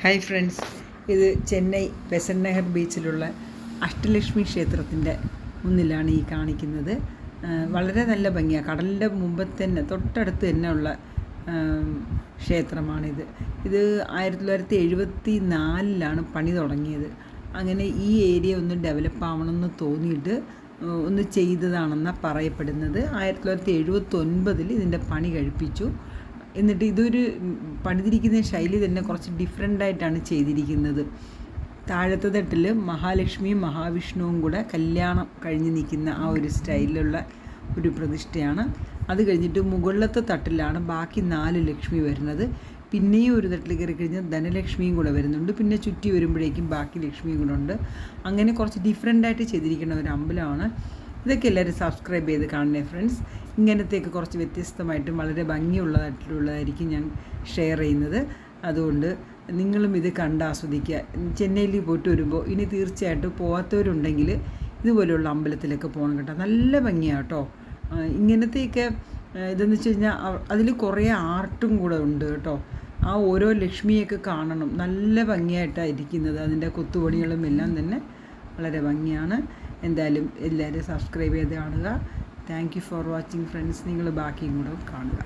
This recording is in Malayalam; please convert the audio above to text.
ഹായ് ഫ്രണ്ട്സ്, ഇത് ചെന്നൈ ബെസന്റ് നഗർ ബീച്ചിലുള്ള അഷ്ടലക്ഷ്മി ക്ഷേത്രത്തിൻ്റെ മുന്നിലാണ് ഈ കാണിക്കുന്നത്. വളരെ നല്ല ഭംഗിയാണ്. കടലിൻ്റെ മുമ്പത്ത് തന്നെ തൊട്ടടുത്ത് തന്നെ ഉള്ള ക്ഷേത്രമാണിത്. ഇത് 1974 പണി തുടങ്ങിയത്. അങ്ങനെ ഈ ഏരിയ ഒന്ന് ഡെവലപ്പ് ആവണമെന്ന് തോന്നിയിട്ട് ഒന്ന് ചെയ്തതാണെന്നാണ് പറയപ്പെടുന്നത്. 1979 ഇതിൻ്റെ പണി കഴിപ്പിച്ചു. എന്നിട്ട് ഇതൊരു പണിതിരിക്കുന്ന ശൈലി തന്നെ കുറച്ച് ഡിഫറെൻ്റായിട്ടാണ് ചെയ്തിരിക്കുന്നത്. താഴത്തെ തട്ടിൽ മഹാലക്ഷ്മിയും മഹാവിഷ്ണുവും കൂടെ കല്യാണം കഴിഞ്ഞ് നിൽക്കുന്ന ആ ഒരു സ്റ്റൈലിലുള്ള ഒരു പ്രതിഷ്ഠയാണ്. അത് കഴിഞ്ഞിട്ട് മുകളിലത്തെ തട്ടിലാണ് ബാക്കി 4 ലക്ഷ്മി വരുന്നത്. പിന്നെയും ഒരു തട്ടിൽ കയറി കഴിഞ്ഞാൽ ധനലക്ഷ്മിയും കൂടെ വരുന്നുണ്ട്. പിന്നെ ചുറ്റി വരുമ്പോഴേക്കും ബാക്കി ലക്ഷ്മിയും കൂടെ ഉണ്ട്. അങ്ങനെ കുറച്ച് ഡിഫറെൻ്റായിട്ട് ചെയ്തിരിക്കുന്ന ഒരു അമ്പലമാണ്. ഇതൊക്കെ എല്ലാവരും സബ്സ്ക്രൈബ് ചെയ്ത് കാണണേ ഫ്രണ്ട്സ്. ഇങ്ങനത്തെയൊക്കെ കുറച്ച് വ്യത്യസ്തമായിട്ടും വളരെ ഭംഗിയുള്ളതായിട്ടുള്ളതായിരിക്കും ഞാൻ ഷെയർ ചെയ്യുന്നത്. അതുകൊണ്ട് നിങ്ങളും ഇത് കണ്ട് ആസ്വദിക്കുക. ചെന്നൈയിൽ പോയിട്ട് വരുമ്പോൾ ഇനി തീർച്ചയായിട്ടും പോകാത്തവരുണ്ടെങ്കിൽ ഇതുപോലെയുള്ള അമ്പലത്തിലൊക്കെ പോകണം കേട്ടോ. നല്ല ഭംഗിയാണ് കേട്ടോ. ഇങ്ങനത്തെയൊക്കെ ഇതെന്ന് വെച്ച് കഴിഞ്ഞാൽ അതിൽ കുറേ ആർട്ടും കൂടെ ഉണ്ട് കേട്ടോ. ആ ഓരോ ലക്ഷ്മിയൊക്കെ കാണണം. നല്ല ഭംഗിയായിട്ടാണ് ഇരിക്കുന്നത്. അതിൻ്റെ കൊത്തുപണികളും എല്ലാം തന്നെ വളരെ ഭംഗിയാണ്. എന്തായാലും എല്ലാവരും സബ്സ്ക്രൈബ് ചെയ്ത് കാണുക. Thank you for watching friends. നിങ്ങൾ ബാക്കിയും കൂടെ കാണുക.